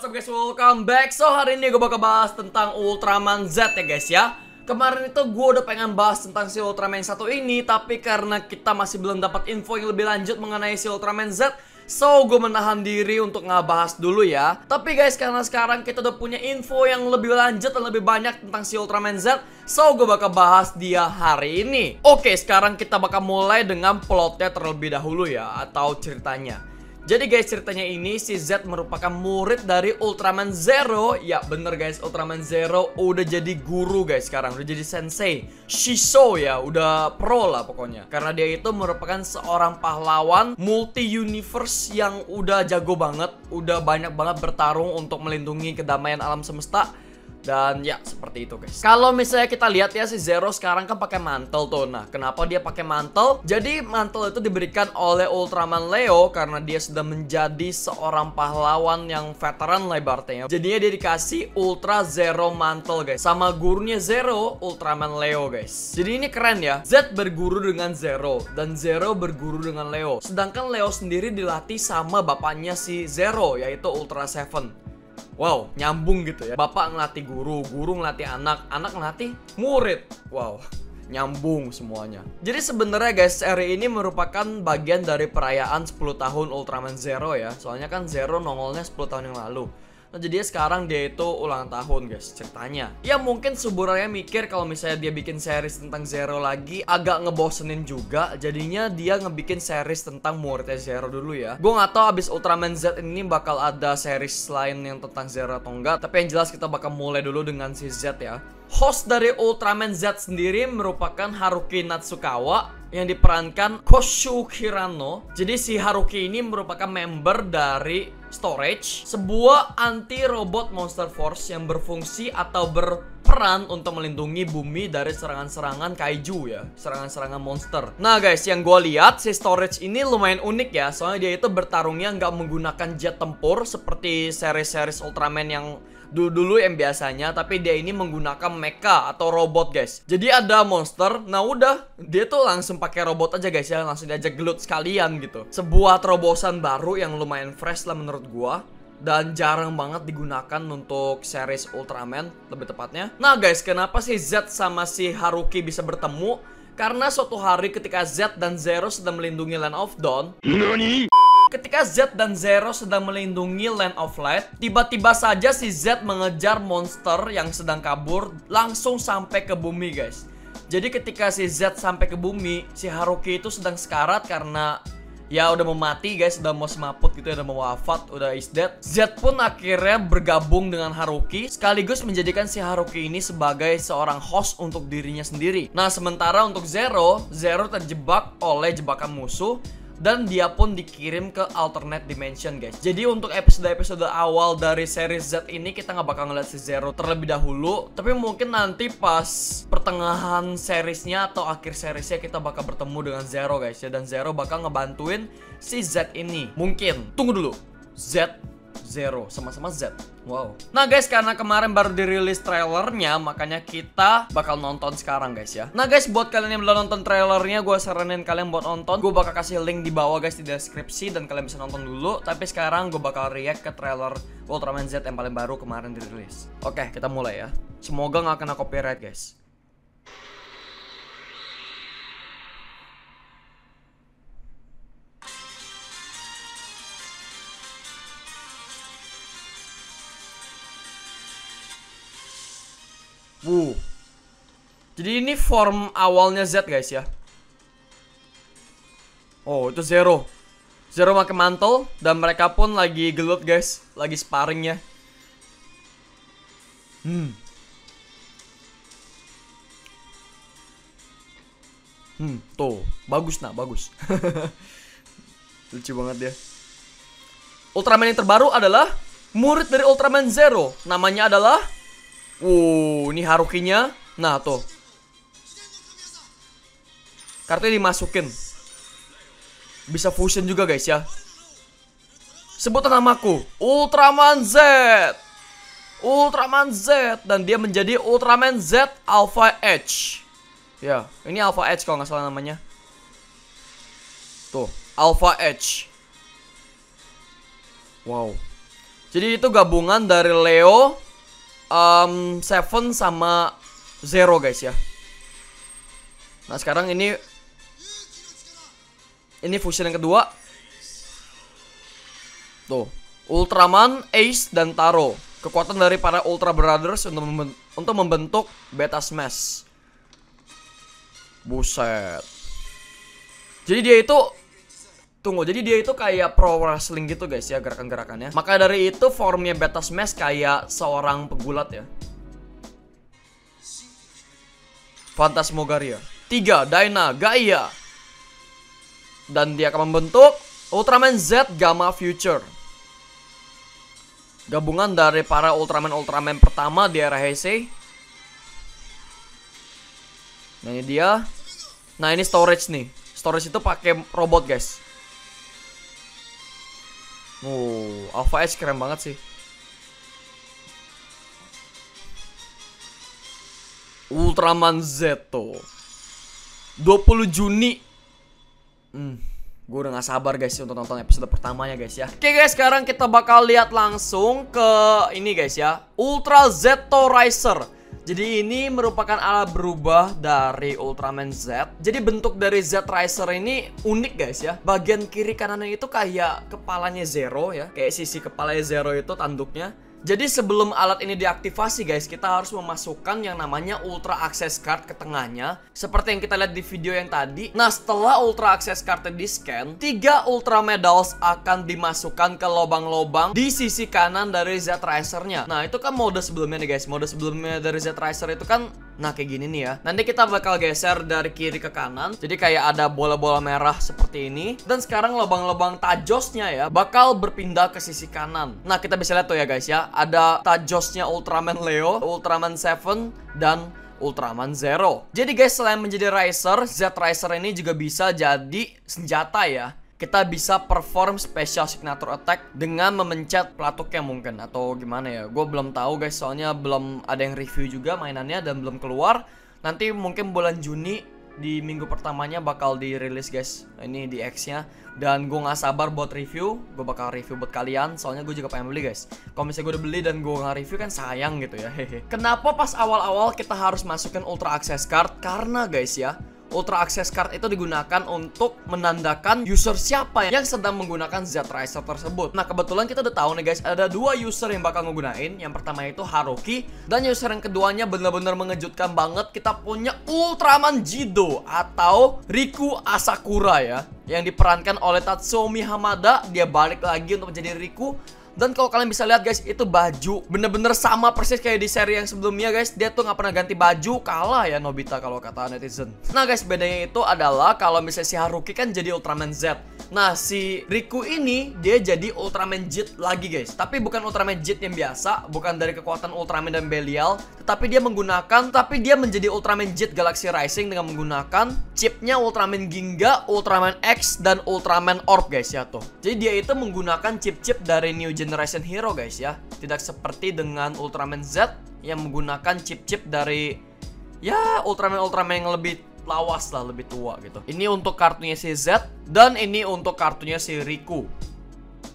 what's up guys, welcome back. So hari ini gue bakal bahas tentang Ultraman Z ya guys ya. Kemarin itu gue udah pengen bahas tentang si Ultraman yang satu ini, tapi karena kita masih belum dapat info yang lebih lanjut mengenai si Ultraman Z, so gue menahan diri untuk ngebahas dulu ya. Tapi guys, karena sekarang kita udah punya info yang lebih lanjut dan lebih banyak tentang si Ultraman Z, so gue bakal bahas dia hari ini. Oke, sekarang kita bakal mulai dengan plotnya terlebih dahulu ya, atau ceritanya. Jadi guys, ceritanya ini si Z merupakan murid dari Ultraman Zero. Ya bener guys, Ultraman Zero udah jadi guru guys sekarang, udah jadi sensei Shisho ya, udah pro lah pokoknya. Karena dia itu merupakan seorang pahlawan multi-universe yang udah jago banget, udah banyak banget bertarung untuk melindungi kedamaian alam semesta. Dan ya seperti itu guys. Kalau misalnya kita lihat ya, si Zero sekarang kan pakai mantel tuh. Nah, kenapa dia pakai mantel? Jadi mantel itu diberikan oleh Ultraman Leo karena dia sudah menjadi seorang pahlawan yang veteran lah ibaratnya. Jadinya dia dikasih Ultra Zero mantel guys, sama gurunya Zero, Ultraman Leo guys. Jadi ini keren ya. Z berguru dengan Zero dan Zero berguru dengan Leo. Sedangkan Leo sendiri dilatih sama bapaknya si Zero, yaitu Ultra Seven. Wow, nyambung gitu ya. Bapak ngelatih guru, guru ngelatih anak, anak ngelatih murid. Wow, nyambung semuanya. Jadi sebenarnya guys, seri ini merupakan bagian dari perayaan 10 tahun Ultraman Zero ya. Soalnya kan Zero nongolnya 10 tahun yang lalu. Nah jadi sekarang dia itu ulang tahun guys ceritanya. Ya mungkin suburannya mikir kalau misalnya dia bikin series tentang Zero lagi agak ngebosenin juga. Jadinya dia ngebikin series tentang muridnya Zero dulu ya. Gue gak tahu abis Ultraman Z ini bakal ada series lain yang tentang Zero atau enggak. Tapi yang jelas kita bakal mulai dulu dengan si Z ya. Host dari Ultraman Z sendiri merupakan Haruki Natsukawa yang diperankan Koshu Hirano. Jadi si Haruki ini merupakan member dari Storage, sebuah anti-robot monster force yang berfungsi atau berperan untuk melindungi bumi dari serangan-serangan kaiju ya, serangan-serangan monster. Nah guys, yang gue lihat si Storage ini lumayan unik ya, soalnya dia itu bertarungnya nggak menggunakan jet tempur seperti seri-series Ultraman yang dulu yang biasanya, tapi dia ini menggunakan mecha atau robot guys. Jadi ada monster, nah udah dia tuh langsung pakai robot aja guys ya, langsung diajak gelut sekalian gitu. Sebuah terobosan baru yang lumayan fresh lah menurut gua, dan jarang banget digunakan untuk series Ultraman lebih tepatnya. Nah guys, kenapa sih Z sama si Haruki bisa bertemu? Karena suatu hari ketika Z dan Zero sedang melindungi Land of Dawn. Ketika Z dan Zero sedang melindungi Land of Light, tiba-tiba saja si Z mengejar monster yang sedang kabur langsung sampai ke bumi guys. Jadi ketika si Z sampai ke bumi, si Haruki itu sedang sekarat karena ya udah mau mati guys, udah mau semaput gitu ya, udah mau wafat, udah is dead. Z pun akhirnya bergabung dengan Haruki, sekaligus menjadikan si Haruki ini sebagai seorang host untuk dirinya sendiri. Nah sementara untuk Zero terjebak oleh jebakan musuh, dan dia pun dikirim ke alternate dimension guys. Jadi untuk episode-episode awal dari series Z ini kita nggak bakal ngeliat si Zero terlebih dahulu, tapi mungkin nanti pas pertengahan seriesnya atau akhir seriesnya kita bakal bertemu dengan Zero guys ya. Dan Zero bakal ngebantuin si Z ini. Mungkin, tunggu dulu, Z, Zero, sama-sama Z. Wow. Nah guys, karena kemarin baru dirilis trailernya, makanya kita bakal nonton sekarang guys ya. Nah guys, buat kalian yang belum nonton trailernya, gue saranin kalian buat nonton. Gue bakal kasih link di bawah guys di deskripsi, dan kalian bisa nonton dulu. Tapi sekarang gue bakal react ke trailer Ultraman Z yang paling baru kemarin dirilis. Oke, kita mulai ya. Semoga gak kena copyright guys. Jadi ini form awalnya Z guys ya. Oh itu Zero. Zero pakai mantel dan mereka pun lagi gelut guys, lagi sparring ya. Tuh bagus nah, bagus. Lucu banget dia. Ultraman yang terbaru adalah murid dari Ultraman Zero. Namanya adalah ini Harukinya. Nah tuh, kartunya dimasukin, bisa fusion juga guys ya. Sebutan namaku Ultraman Z. Ultraman Z. Dan dia menjadi Ultraman Z Alpha Edge. Ya, ini Alpha Edge kalau nggak salah namanya. Tuh, Alpha Edge. Wow. Jadi itu gabungan dari Leo, Seven sama Zero guys ya. Nah sekarang ini fusion yang kedua. Tuh, Ultraman, Ace, dan Taro. Kekuatan dari para Ultra Brothers untuk membentuk Beta Smash. Buset. Jadi dia itu kayak pro wrestling gitu guys ya, gerakan-gerakannya. Maka dari itu formnya Beta Smash kayak seorang pegulat ya. Phantasmagoria. 3, Dyna, Gaia. Dan dia akan membentuk Ultraman Z Gamma Future. Gabungan dari para Ultraman pertama di era Heisei. Nah ini dia. Nah ini storage nih. Storage itu pakai robot guys. Alpha Edge keren banget sih. Ultraman Z tuh 20 Juni. Gue udah gak sabar guys untuk nonton episode pertamanya guys ya. Oke guys, sekarang kita bakal lihat langsung ke ini guys ya, Ultra Zeto Riser. Jadi ini merupakan alat berubah dari Ultraman Z. Jadi bentuk dari Z Riser ini unik guys ya. Bagian kiri kanannya itu kayak kepalanya Zero ya. Kayak sisi kepalanya Zero itu tanduknya. Jadi sebelum alat ini diaktifasi guys, kita harus memasukkan yang namanya Ultra Access Card ke tengahnya. Seperti yang kita lihat di video yang tadi. Nah setelah Ultra Access Card di scan, 3 Ultra Medals akan dimasukkan ke lubang-lubang di sisi kanan dari Z Riser-nya. Nah itu kan mode sebelumnya nih guys. Mode sebelumnya dari Z Riser itu kan nah kayak gini nih ya. Nanti kita bakal geser dari kiri ke kanan. Jadi kayak ada bola-bola merah seperti ini. Dan sekarang lubang-lubang tajosnya ya bakal berpindah ke sisi kanan. Nah kita bisa lihat tuh ya guys ya. Ada tajosnya Ultraman Leo, Ultraman Seven, dan Ultraman Zero. Jadi guys, selain menjadi Riser, Z Riser ini juga bisa jadi senjata ya. Kita bisa perform special signature attack dengan memencet pelatuknya mungkin, atau gimana ya. Gue belum tahu guys, soalnya belum ada yang review juga mainannya dan belum keluar. Nanti mungkin bulan Juni di minggu pertamanya bakal dirilis guys. Ini di X-nya. Dan gue gak sabar buat review. Gue bakal review buat kalian. Soalnya gue juga pengen beli guys. Kalau misalnya gue udah beli dan gue gak review kan sayang gitu ya. Kenapa pas awal-awal kita harus masukin Ultra Access Card? Karena guys ya, Ultra Access Card itu digunakan untuk menandakan user siapa yang sedang menggunakan Z Riser tersebut. Nah kebetulan kita udah tahu nih guys, ada 2 user yang bakal ngegunain. Yang pertama itu Haruki, dan user yang keduanya benar-benar mengejutkan banget. Kita punya Ultraman Jido atau Riku Asakura ya, yang diperankan oleh Tatsuomi Hamada. Dia balik lagi untuk menjadi Riku. Dan kalau kalian bisa lihat guys, itu baju bener-bener sama persis kayak di seri yang sebelumnya guys. Dia tuh nggak pernah ganti baju. Kalah ya Nobita kalau kata netizen. Nah guys, bedanya itu adalah kalau misalnya si Haruki kan jadi Ultraman Z. Nah si Riku ini dia jadi Ultraman Jit lagi guys. Tapi bukan Ultraman Jit yang biasa, bukan dari kekuatan Ultraman dan Belial, tetapi dia menjadi Ultraman Jit Galaxy Rising dengan menggunakan chipnya Ultraman Ginga, Ultraman X, dan Ultraman Orb guys ya tuh. Jadi dia itu menggunakan chip-chip dari New Generation Hero guys ya. Tidak seperti dengan Ultraman Z yang menggunakan chip-chip dari ya Ultraman yang lebih lawas lah, lebih tua gitu. Ini untuk kartunya si Z, dan ini untuk kartunya si Riku.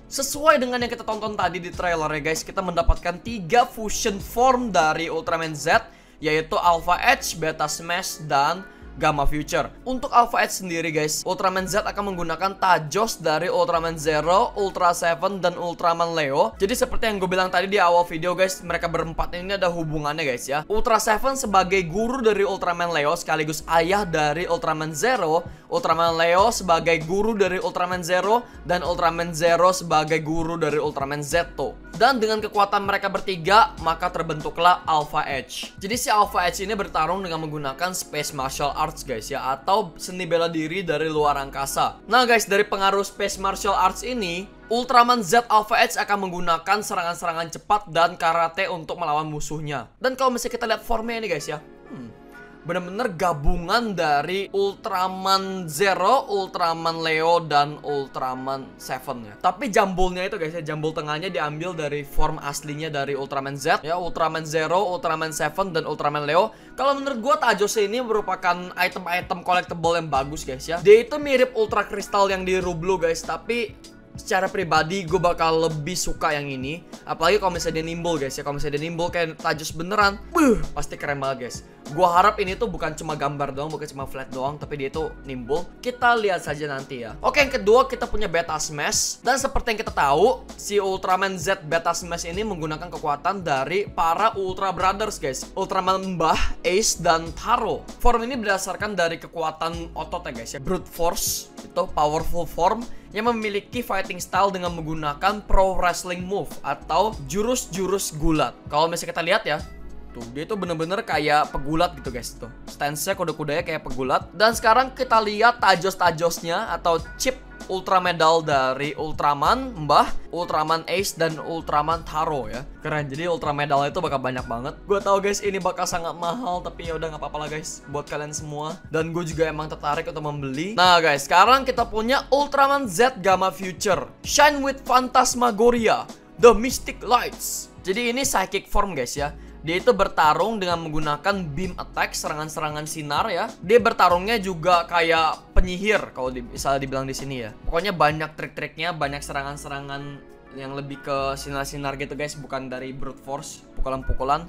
Sesuai dengan yang kita tonton tadi di trailer ya guys, kita mendapatkan 3 fusion form dari Ultraman Z, yaitu Alpha Edge, Beta Smash, dan Gamma Future. Untuk Alpha Edge sendiri guys, Ultraman Z akan menggunakan tajos dari Ultraman Zero, Ultra Seven, dan Ultraman Leo. Jadi seperti yang gue bilang tadi di awal video guys, mereka berempat ini ada hubungannya guys ya. Ultra Seven sebagai guru dari Ultraman Leo sekaligus ayah dari Ultraman Zero, Ultraman Leo sebagai guru dari Ultraman Zero, dan Ultraman Zero sebagai guru dari Ultraman Zeto. Dan dengan kekuatan mereka bertiga, maka terbentuklah Alpha Edge. Jadi si Alpha Edge ini bertarung dengan menggunakan Space Martial Arts guys ya, atau seni bela diri dari luar angkasa. Nah guys, dari pengaruh Space Martial Arts ini, Ultraman Z Alpha Edge akan menggunakan serangan-serangan cepat dan karate untuk melawan musuhnya. Dan kalau misalnya kita lihat formnya ini guys ya, bener-bener gabungan dari Ultraman Zero, Ultraman Leo, dan Ultraman Seven ya. Tapi jambulnya itu guys ya, jambul tengahnya diambil dari form aslinya dari Ultraman Z ya, Ultraman Zero, Ultraman Seven, dan Ultraman Leo. Kalau menurut gua tajos ini merupakan item-item collectible yang bagus guys ya. Dia itu mirip Ultra Crystal yang di Rublo guys, tapi secara pribadi gue bakal lebih suka yang ini. Apalagi kalau misalnya dia nimble guys ya. Kalau misalnya dia nimble kayak Tajos beneran, pasti keren banget guys. Gue harap ini tuh bukan cuma gambar doang, bukan cuma flat doang, tapi dia tuh nimble. Kita lihat saja nanti ya. Oke, yang kedua kita punya Beta Smash. Dan seperti yang kita tahu, si Ultraman Z Beta Smash ini menggunakan kekuatan dari para Ultra Brothers guys. Ultraman Mbah, Ace, dan Taro. Form ini berdasarkan dari kekuatan otot ya guys ya. Brute Force, itu powerful form yang memiliki fighting style dengan menggunakan pro wrestling move atau jurus-jurus gulat. Kalau misalnya kita lihat ya, tuh dia itu bener-bener kayak pegulat gitu guys tuh. Stance-nya kuda-kudanya kayak pegulat. Dan sekarang kita lihat tajos-tajosnya atau chip Ultra Medal dari Ultraman Mbah, Ultraman Ace, dan Ultraman Taro ya. Keren, jadi Ultra Medal itu bakal banyak banget. Gue tahu guys ini bakal sangat mahal, tapi ya udah nggak apa-apa lah guys buat kalian semua. Dan gue juga emang tertarik untuk membeli. Nah guys, sekarang kita punya Ultraman Z Gamma Future, Shine with Phantasmagoria, The Mystic Lights. Jadi ini psychic form guys ya. Dia itu bertarung dengan menggunakan beam attack, serangan-serangan sinar ya. Dia bertarungnya juga kayak penyihir kalau misalnya dibilang di sini ya. Pokoknya banyak trik-triknya, banyak serangan-serangan yang lebih ke sinar-sinar gitu guys, bukan dari brute force, pukulan-pukulan.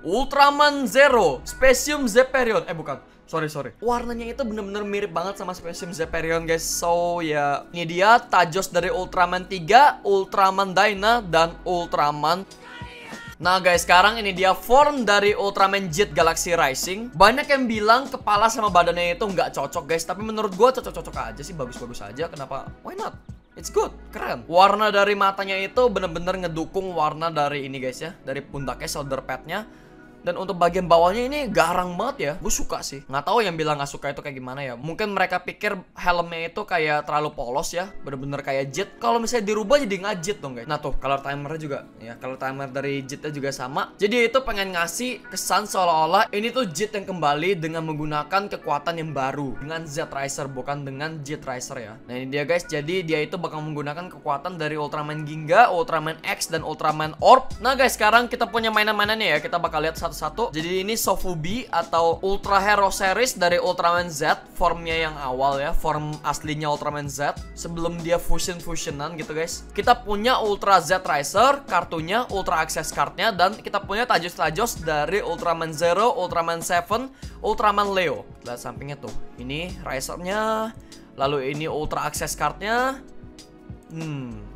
Ultraman Zero, Specium Zepherion. Bukan. Sorry. Warnanya itu bener-bener mirip banget sama Specium Zepherion guys. So ya, ini dia Tajos dari Ultraman 3, Ultraman Dyna, dan Ultraman. Nah guys, sekarang ini dia form dari Ultraman Jet Galaxy Rising. Banyak yang bilang kepala sama badannya itu nggak cocok guys, tapi menurut gue cocok-cocok aja sih, bagus-bagus aja. Kenapa? Why not? It's good, keren. Warna dari matanya itu bener-bener ngedukung warna dari ini guys ya, dari pundaknya, shoulder padnya. Dan untuk bagian bawahnya ini garang banget ya. Gue suka sih. Nggak tahu yang bilang nggak suka itu kayak gimana ya. Mungkin mereka pikir helmnya itu kayak terlalu polos ya, bener-bener kayak jet. Kalau misalnya dirubah jadi nggak jet dong guys. Nah tuh color timernya juga ya, color timer dari jetnya juga sama. Jadi itu pengen ngasih kesan seolah-olah ini tuh jet yang kembali dengan menggunakan kekuatan yang baru, dengan Z Riser, bukan dengan Jet Riser ya. Nah ini dia guys. Jadi dia itu bakal menggunakan kekuatan dari Ultraman Ginga, Ultraman X, dan Ultraman Orb. Nah guys, sekarang kita punya mainan-mainannya ya. Kita bakal lihat satu. Jadi ini Sofubi atau Ultra Hero Series dari Ultraman Z, formnya yang awal ya, form aslinya Ultraman Z sebelum dia fusionan gitu guys. Kita punya Ultra Z Riser, kartunya, Ultra Access cardnya, dan kita punya tajos-tajos dari Ultraman Zero, Ultraman 7, Ultraman Leo. Lihat sampingnya tuh, ini Risernya, lalu ini Ultra Access cardnya,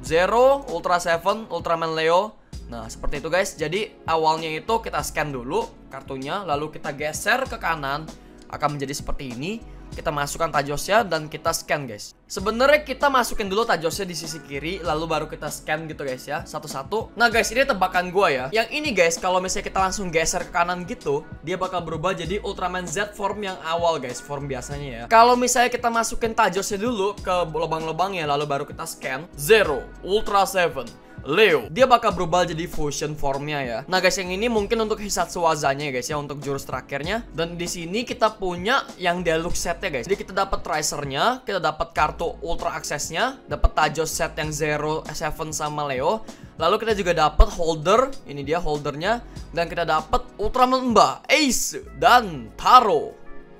Zero, Ultra 7, Ultraman Leo. Nah seperti itu guys. Jadi awalnya itu kita scan dulu kartunya, lalu kita geser ke kanan, akan menjadi seperti ini. Kita masukkan tajosnya dan kita scan guys. Sebenarnya kita masukin dulu tajosnya di sisi kiri, lalu baru kita scan gitu guys ya, satu-satu. Nah guys, ini tebakan gua ya. Yang ini guys, kalau misalnya kita langsung geser ke kanan gitu, dia bakal berubah jadi Ultraman Z form yang awal guys, form biasanya ya. Kalau misalnya kita masukin tajosnya dulu ke lubang-lubangnya, lalu baru kita scan Zero, Ultra 7, Leo, dia bakal berubah jadi fusion formnya ya. Nah guys, yang ini mungkin untuk Hisatsu Wazanya ya guys ya, untuk jurus terakhirnya. Dan di sini kita punya yang deluxe setnya guys. Jadi kita dapat Risernya, kita dapat kartu Ultra Accessnya, dapat Tajos set yang Zero, 7 sama Leo. Lalu kita juga dapat holder, ini dia holdernya, dan kita dapat Ultraman Mbah, Ace, dan Taro.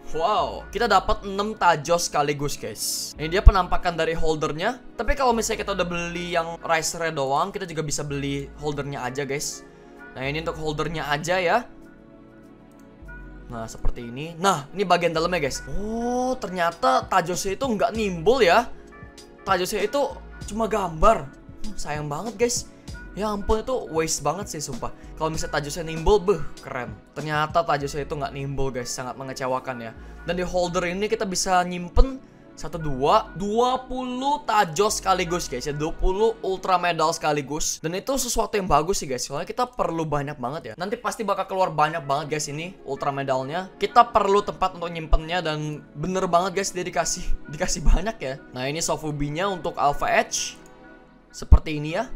Wow, kita dapat 6 tajos sekaligus guys. Ini dia penampakan dari holdernya. Tapi kalau misalnya kita udah beli yang risernya doang, kita juga bisa beli holdernya aja guys. Nah ini untuk holdernya aja ya. Nah seperti ini. Nah ini bagian dalamnya guys. Oh ternyata tajosnya itu nggak nimbul ya. Tajosnya itu cuma gambar. Sayang banget guys. Ya ampun, itu waste banget sih sumpah. Kalau misalnya tajosnya nimbul, keren. Ternyata tajosnya itu nggak nimbul guys, sangat mengecewakan ya. Dan di holder ini kita bisa nyimpen 20 tajos sekaligus guys ya, 20 Ultra Medal sekaligus. Dan itu sesuatu yang bagus sih guys, soalnya kita perlu banyak banget ya. Nanti pasti bakal keluar banyak banget guys ini Ultra Medalnya. Kita perlu tempat untuk nyimpennya, dan bener banget guys dia dikasih banyak ya. Nah ini Sofubi-nya untuk Alpha Edge, seperti ini ya.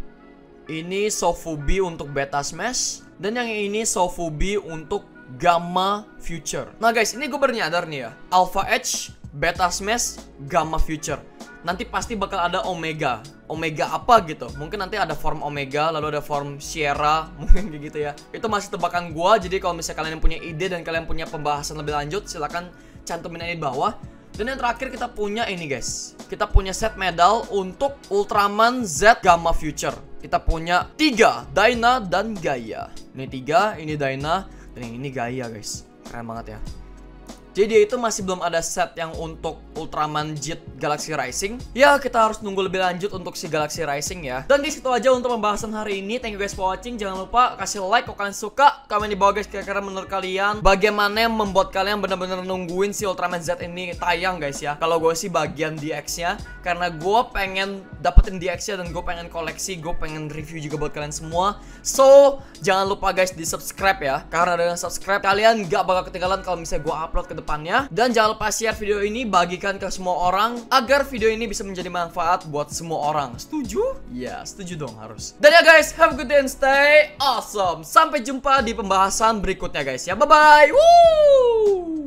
Ini Sofubi untuk Beta Smash, dan yang ini Sofubi untuk Gamma Future. Nah guys, ini gue baru nyadar nih ya, Alpha Edge, Beta Smash, Gamma Future. Nanti pasti bakal ada Omega. Omega apa gitu. Mungkin nanti ada form Omega, lalu ada form Sierra, mungkin kayak gitu ya. Itu masih tebakan gue. Jadi kalau misalnya kalian punya ide dan kalian punya pembahasan lebih lanjut, silahkan cantumin aja di bawah. Dan yang terakhir kita punya ini guys. Kita punya set medal untuk Ultraman Z Gamma Future. Kita punya 3, Dyna dan Gaia. Ini 3, ini Dyna, dan yang ini Gaia guys. Keren banget ya. Jadi dia itu masih belum ada set yang untuk Ultraman Jet Galaxy Rising. Ya kita harus nunggu lebih lanjut untuk si Galaxy Rising ya. Dan guys itu aja untuk pembahasan hari ini. Thank you guys for watching. Jangan lupa kasih like kalau kalian suka. Komen di bawah guys kira-kira menurut kalian bagaimana yang membuat kalian benar-benar nungguin si Ultraman Z ini tayang guys ya. Kalau gue sih bagian DX-nya, karena gue pengen dapetin DX-nya dan gue pengen koleksi, gue pengen review juga buat kalian semua. So jangan lupa guys di subscribe ya. Karena dengan subscribe kalian gak bakal ketinggalan kalau misalnya gue upload ke depannya. Dan jangan lupa share video ini, bagikan ke semua orang agar video ini bisa menjadi manfaat buat semua orang. Setuju? Ya, setuju dong harus. Dan ya guys, have a good day and stay awesome. Sampai jumpa di pembahasan berikutnya guys ya. Bye bye. Woo!